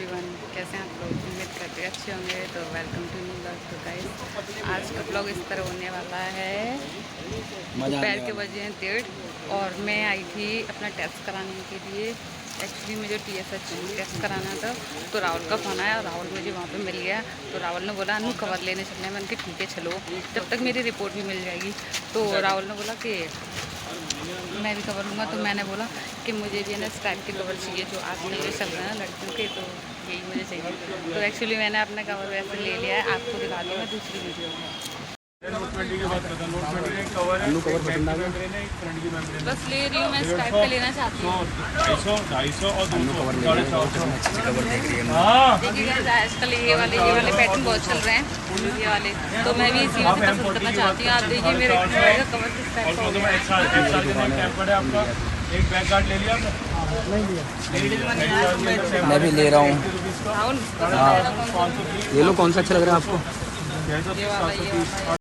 Everyone, कैसे हैं आप लोग? उम्मीद करते हैं अच्छे होंगे। तो वेलकम टू न्यू ब्लॉग। तो गाइस आज का ब्लॉग इस तरह होने वाला है। दोपहर के बजे हैं 1:30 और मैं आई थी अपना टेस्ट कराने के लिए। एक्चुअली मुझे TSH टेस्ट कराना था, तो राहुल का फ़ोन आया और राहुल मुझे वहाँ पे मिल गया। तो राहुल ने बोला अनु कवर लेने चलने हैं। मैंने कहा ठीक है चलो, जब तक मेरी रिपोर्ट भी मिल जाएगी। तो राहुल ने बोला कि मैं भी कवर लूँगा। तो मैंने बोला कि मुझे भी है ना इस टाइप के कवर चाहिए जो आजकल जो चल रहे हैं लड़कियों के, तो यही मुझे चाहिए। तो एक्चुअली मैंने अपना कवर वैसे ले लिया है, आपको दिखा दूँगा दूसरी वीडियो में। बस ले रही हूँ मैं, इस टाइप का लेना चाहती हूँ। 250 और 200 देखिए आजकल ये वाले पैटर्न बहुत चल रहे हैं, ये वाले। तो मैं भी इसी में पसंद करना चाहती हूँ। आप देखिए मेरे कवर किस टाइप का होगा। एक बैग गार्ड ले लिया मैं भी ले रहा हूँ। राहुल ये लो, कौन सा अच्छा लग रहा है आपको? ये वाला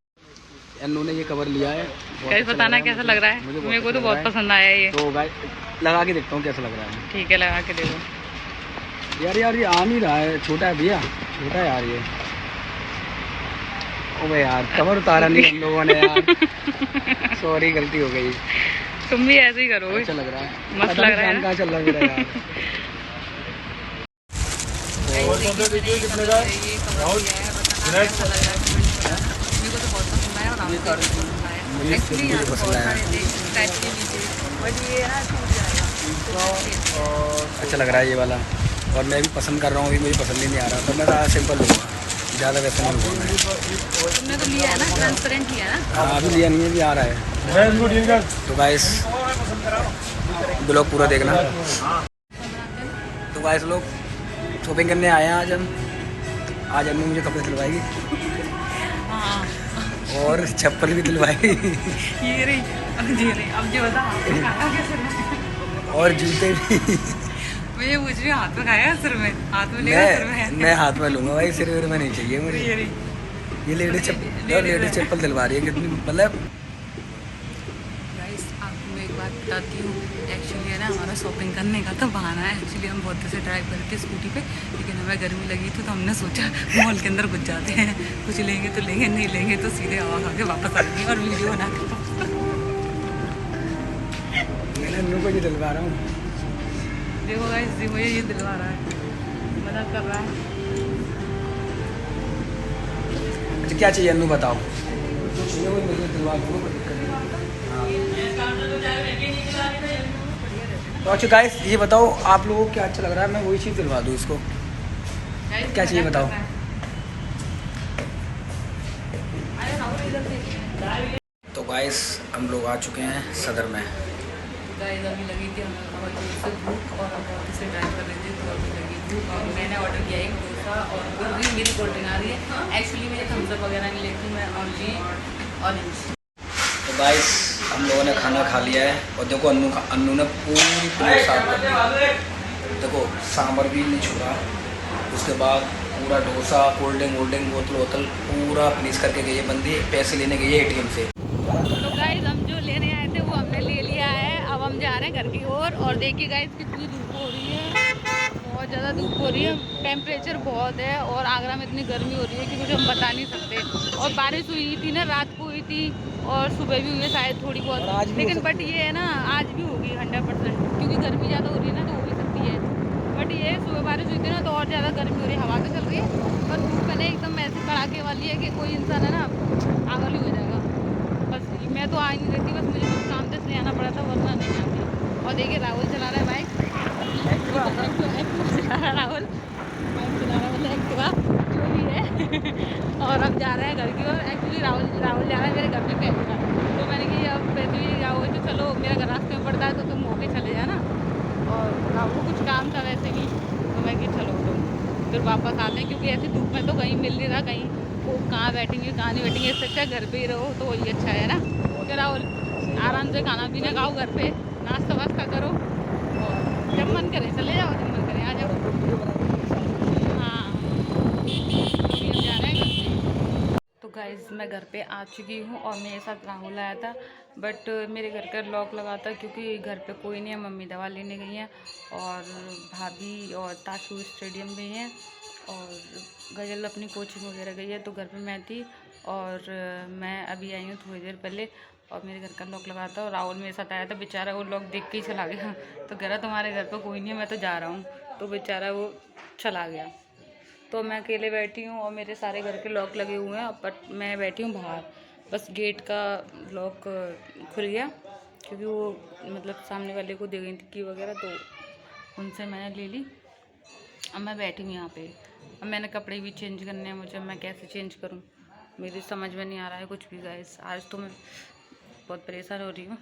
अन्नू ने ये कवर लिया है। कैसे बताना कैसा लग रहा है? मेरे को तो बहुत पसंद आया ये। तो गाइस लगा के देखता हूँ कैसा लग रहा है। ठीक है, लगा के देखो। यार ये आ नहीं रहा है, छोटा है भैया, छोटा है यार ये। ओबे यार कवर उतारा नहीं हम लोगों ने यार। सॉरी, गलती हो गई। तुम भी ऐसे ही करो। अच्छा लग रहा है, मस्त लग रहा है। कहाँ चल रहा है मेरा यार। अच्छा लग रहा है ये वाला, और मैं भी पसंद कर रहा हूँ। अभी मुझे पसंद ही नहीं आ रहा, तो मैं सिंपल लूँगा, ज़्यादा वैसे नहीं लूँगा मैं। तुमने तो लिया है ना, ट्रांसपेरेंट लिया है ना? हाँ अभी लिया नहीं है, अभी आ रहा है। तो गाइस ब्लॉग पूरा देखना। तो गाइस लोग शॉपिंग करने आए हैं आज हम। आज अम्मी मुझे कपड़े दिलवाएगी हाँ। और चप्पल भी दिलवाएगी ये रही, अब जो बता और जूते भी। मुझे पूछ रही हाथ में खाया सिर में, हाथ में लेगा सिर में। मैं हाथ में लूँगा भाई, सिर में नहीं चाहिए मुझे। ये रही, ये लेडीज चप्पल दिलवा रही है कितनी, मतलब। गाइस आपको मैं एक बात बताती हूँ। एक्चुअली है ना हमारा शॉपिंग करने का तो बहाना है। एक्चुअली हम बहुत से ड्राइव करके स्कूटी पे, लेकिन हमें गर्मी लगी थी तो हमने सोचा मॉल के अंदर घुस जाते हैं, कुछ लेंगे तो लेंगे, नहीं लेंगे तो सीधे हवा खा के वापस आ जाएंगे और वीडियो बना के। मैंने अन्नू को ये दिलवा रहा हूँ। देखो गाइस जी, मुझे ये दिलवा रहा है, मदद कर रहा है। अच्छा क्या चाहिए अन्नू बताओ? मुझे दिलवा दो, कोई दिक्कत नहीं। तो अच्छा गाइस ये बताओ आप लोगों को क्या अच्छा लग रहा है, मैं वही चीज़ दिलवा दूँ इसको। क्या चाहिए बताओ? तो गाइस हम लोग आ चुके हैं सदर में। गाइस अभी लगी थी हमें बहुत जोर से भूख, और हम बहुत से ड्राइव कर रहे थे तो अभी लगी भूख। और मैंने ऑर्डर किया एक डोसा और कोल्ड ड्रिंक। मेरी कोल्ड ड्रिंक आ रही है। एक्चुअली मेरे थम्स अप वगैरह नहीं लेती मैं, ओनली ऑरेंज। तो गाइस हम लोगों ने खाना खा लिया है और देखो अन्नू ने पूरी प्लेट साफ कर दी। देखो सांभर भी नहीं छोड़ा, उसके बाद पूरा डोसा, कोल्ड ड्रिंक बोतल पूरा फिनिश करके गई है बंदी। पैसे लेने गई है ATM से। तो गाइस हम जो लेने आए थे वो हमने ले लिया है। अब हम जा रहे हैं घर की ओर। और देखिए गाइस कितनी धूप हो रही है, बहुत ज़्यादा धूप हो रही है, टेम्परेचर बहुत है। और आगरा में इतनी गर्मी हो रही है कि कुछ हम बता नहीं सकते। और बारिश हुई थी ना, रात को हुई थी और सुबह भी हुई है शायद थोड़ी बहुत, लेकिन बट ये है ना आज भी होगी 100%, क्योंकि गर्मी ज़्यादा हो रही है ना, तो हो भी सकती है। बट ये सुबह बारिश हुई थी ना तो और ज़्यादा गर्मी हो रही है, हवा तो चल रही है पर धूप है ना एकदम ऐसे कड़ाके वाली है कि कोई इंसान है ना पागल ही हो जाएगा। बस मैं तो आ ही नहीं रहती, बस मुझे कुछ काम से इसलिए आना पड़ा था, वरना नहीं आती। और देखिए राहुल चला रहा है बाइक, चला रहा है राहुल, बाइक चला रहा है, मतलब एक्टिवा जो भी है। और अब जा रहे हैं घर की ओर। एक्चुअली राहुल जा रहा है मेरे घर पे पैसे का। तो मैंने कि अब पैसे भी जाओगे तो चलो, मेरा घर रास्ते में पड़ता है तो तुम होके चले जाना। और राहुल को कुछ काम था वैसे भी, तो मैं कि चलो तुम फिर वापस आते हैं, क्योंकि ऐसी धूप में तो कहीं मिल नहीं रहा, कहीं वो कहाँ बैठेंगे कहाँ नहीं बैठेंगे। इससे अच्छा घर पे ही रहो तो वही अच्छा है ना। क्या राहुल, आराम से खाना पीना खाओ घर पे, नाश्ता वास्ता करो और जब मन करे चले जाओ, जब मन करे आ जाओ। हाँ, अभी हम जा रहे हैं घर पे। तो गाइस मैं घर पे आ चुकी हूँ और मेरे साथ राहुल आया था, बट मेरे घर का लॉक लगा था क्योंकि घर पे कोई नहीं है। मम्मी दवा लेने गई हैं और भाभी और ताशू स्टेडियम गई हैं और गजल अपनी कोचिंग वगैरह गई है, तो घर पे मैं थी और मैं अभी आई हूँ थोड़ी देर पहले और मेरे घर का लॉक लगा था और राहुल मेरे साथ आया था। बेचारा वो लॉक देख के ही चला गया, तो कह रहा तुम्हारे घर पर कोई नहीं है, मैं तो जा रहा हूँ, तो बेचारा वो चला गया। तो मैं अकेले बैठी हूँ और मेरे सारे घर के लॉक लगे हुए हैं, बट मैं बैठी हूँ बाहर। बस गेट का लॉक खुल गया क्योंकि वो मतलब सामने वाले को दे गई थी की वगैरह, तो उनसे मैंने ले ली। अब मैं बैठी हूँ यहाँ पे। अब मैंने कपड़े भी चेंज करने हैं मुझे, मैं कैसे चेंज करूँ मेरी समझ में नहीं आ रहा है कुछ भी गाइस। आज तो मैं बहुत परेशान हो रही हूँ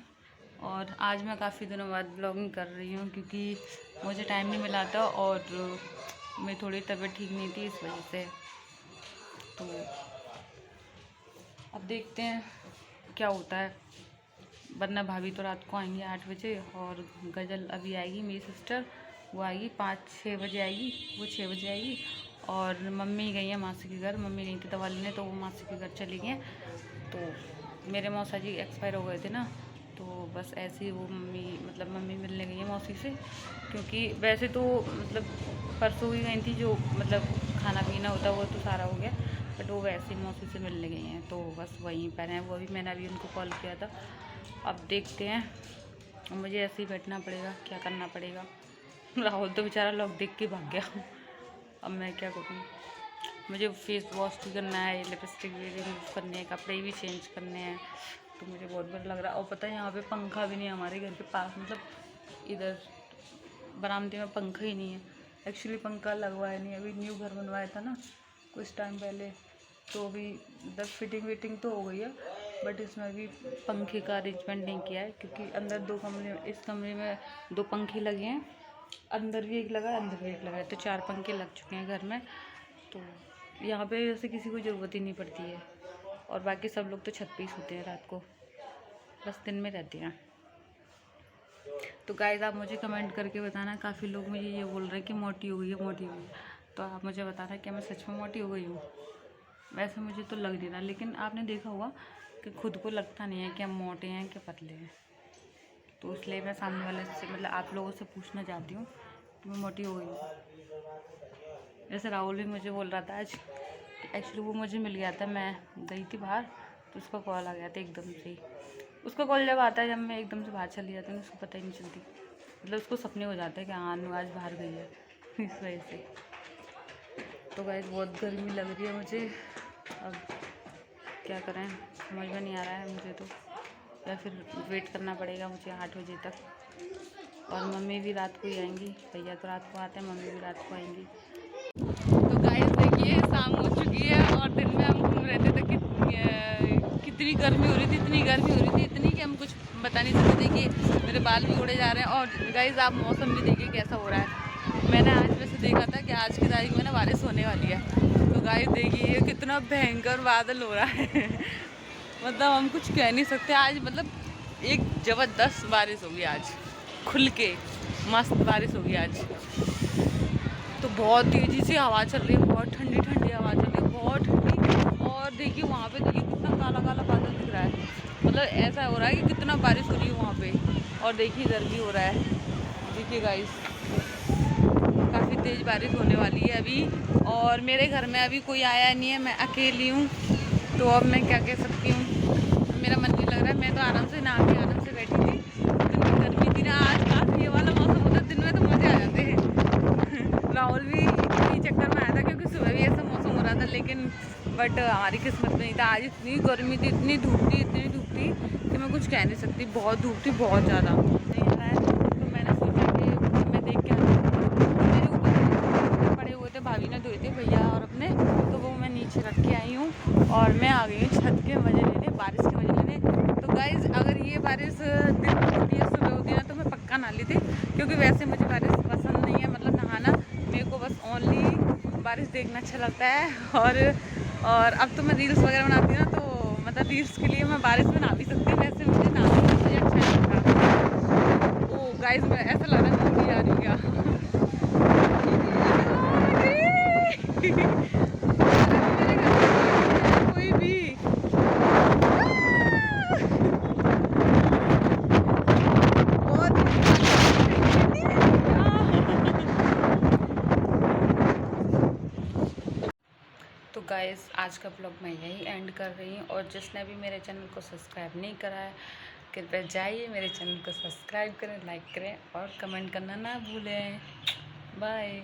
और आज मैं काफ़ी दिनों बाद ब्लॉगिंग कर रही हूँ क्योंकि मुझे टाइम नहीं मिला था और मैं थोड़ी तबीयत ठीक नहीं थी इस वजह से। तो अब देखते हैं क्या होता है, वरना भाभी तो रात को आएंगे 8 बजे और गजल अभी आएगी मेरी सिस्टर, वो आएगी 5-6 बजे आएगी, वो 6 बजे आएगी। और मम्मी गई है मासी के घर, मम्मी गई थी दवा लेने तो वो मासी के घर चली गई हैं। तो मेरे मौसा जी एक्सपायर हो गए थे ना, तो बस ऐसे ही वो मम्मी मिलने गई है मौसी से, क्योंकि वैसे तो मतलब परसों ही गई थी, जो मतलब खाना पीना होता वो तो सारा हो गया, बट वो वैसे ही मौसी से मिलने गई हैं, तो बस वहीं पर हैं वो। अभी मैंने अभी उनको कॉल किया था, अब देखते हैं। मुझे ऐसे ही बैठना पड़ेगा, क्या करना पड़ेगा। राहुल तो बेचारा लॉक देख के भाग गया, अब मैं क्या करूँ। मुझे फेस वॉश भी करना है, लिपस्टिक भी रिमूव करनी है, कपड़े भी चेंज करने हैं, तो मुझे बहुत बुरा लग रहा है। और पता है यहाँ पे पंखा भी नहीं है हमारे घर के पास, मतलब इधर बरामदे में पंखा ही नहीं है। एक्चुअली पंखा लगवाया नहीं, अभी न्यू घर बनवाया था ना कुछ टाइम पहले, तो अभी इधर फिटिंग तो हो गई है, बट इसमें अभी पंखे का अरेंजमेंट नहीं किया है क्योंकि अंदर 2 कमरे, इस कमरे में 2 पंखे लगे हैं, अंदर भी एक लगा है, अंदर भी एक लगा है, तो 4 पंखे लग चुके हैं घर में। तो यहाँ पे वैसे किसी को ज़रूरत ही नहीं पड़ती है और बाकी सब लोग तो छत पे ही सोते हैं रात को, बस दिन में रहते हैं। तो गाइस आप मुझे कमेंट करके बताना, काफ़ी लोग मुझे ये बोल रहे हैं कि मोटी हो गई है, मोटी हो गई है, तो आप मुझे बताना क्या मैं सच में मोटी हो गई हूँ। वैसे मुझे तो लग नहीं रहा, लेकिन आपने देखा होगा कि खुद को लगता नहीं है कि हम मोटे हैं कि पतले हैं, तो इसलिए मैं सामने वाले से मतलब आप लोगों से पूछना चाहती हूँ कि मैं मोटी हो गई हूँ। जैसे राहुल भी मुझे बोल रहा था आज, एक्चुअली वो मुझे मिल गया था, मैं गई थी बाहर तो उसका कॉल आ गया था एकदम से ही। उसका कॉल जब आता है जब मैं एकदम से बाहर चली जाती हूँ, उसको पता ही नहीं चलती, मतलब उसको सपने हो जाते हैं कि हाँ अनु आज बाहर गई है इस वजह से। तो गाइस बहुत गर्मी लग रही है मुझे, अब क्या करें समझ में नहीं आ रहा है मुझे, तो या फिर वेट करना पड़ेगा मुझे 8 बजे तक। और मम्मी भी रात को ही आएंगी, भैया तो रात को आते हैं, मम्मी भी रात को आएंगी। तो गाइस देखिए शाम हो चुकी है और दिन में हम घूम रहे थे, तो कितनी गर्मी हो रही थी, इतनी गर्मी हो रही थी, इतनी कि हम कुछ बता नहीं सकते थे कि मेरे बाल भी उड़े जा रहे हैं। और गाइस आप मौसम भी देखिए कैसा हो रहा है। मैंने आज वैसे देखा था कि आज की तारीख में ना बारिश होने वाली है, तो गाइस देखिए कितना भयंकर बादल हो रहा है मतलब हम कुछ कह नहीं सकते। आज मतलब एक ज़बरदस्त बारिश होगी, आज खुल के मस्त बारिश होगी आज। तो बहुत तेज़ी से हवा चल रही है, बहुत ठंडी ठंडी हवा चल रही है, बहुत ठंडी। और देखिए वहाँ पे देखिए कितना काला काला बादल दिख रहा है, मतलब ऐसा हो रहा है कि कितना बारिश हो रही है वहाँ पे। और देखिए इधर भी हो रहा है, देखिए गाइस काफ़ी तेज़ बारिश होने वाली है अभी। और मेरे घर में अभी कोई आया नहीं है, मैं अकेली हूँ, तो अब मैं क्या कह सकती हूँ, मेरा मन नहीं लग रहा है। मैं तो आराम से नहा के आराम से बैठी थी, इतनी गर्मी थी ना आज, काफ़ी ये वाला मौसम होता है दिन में तो मज़े आ जाते हैं राहुल भी इसी चक्कर में आया था क्योंकि सुबह भी ऐसा मौसम हो रहा था, लेकिन बट हमारी किस्मत में नहीं था। आज इतनी गर्मी थी, इतनी धूप थी कि मैं कुछ कह नहीं सकती, बहुत धूप थी, बहुत ज़्यादा नहीं आ रहा है। तो मैंने सोचा कि मैं देख के मेरे ऊपर पड़े हुए थे, भाभी ने धोए थे भैया और अपने, तो वो मैं नीचे रख के आई हूँ और मैं आ गई हूँ छत के मज़े लेने, बारिश के मज़े लेने। तो गाइज़ अगर ये बारिश दिन में होती है, सुबह होती है ना, तो मैं पक्का नहा लेती, क्योंकि वैसे मुझे बारिश पसंद नहीं है, मतलब नहाना मेरे को बस ओनली बारिश देखना अच्छा लगता है। और अब तो मैं रील्स वगैरह बनाती हूँ ना, तो मतलब रील्स के लिए मैं बारिश में नहा भी सकती हूँ, वैसे मुझे नहाना मुझे अच्छा नहीं लगता। ओ गाइस मैं ऐसा लग रहा है मूवी आ रही क्या कोई भी गाइस आज का ब्लॉग मैं यही एंड कर रही हूँ, और जिसने भी मेरे चैनल को सब्सक्राइब नहीं करा है कृपया जाइए मेरे चैनल को सब्सक्राइब करें, लाइक करें और कमेंट करना ना भूलें। बाय।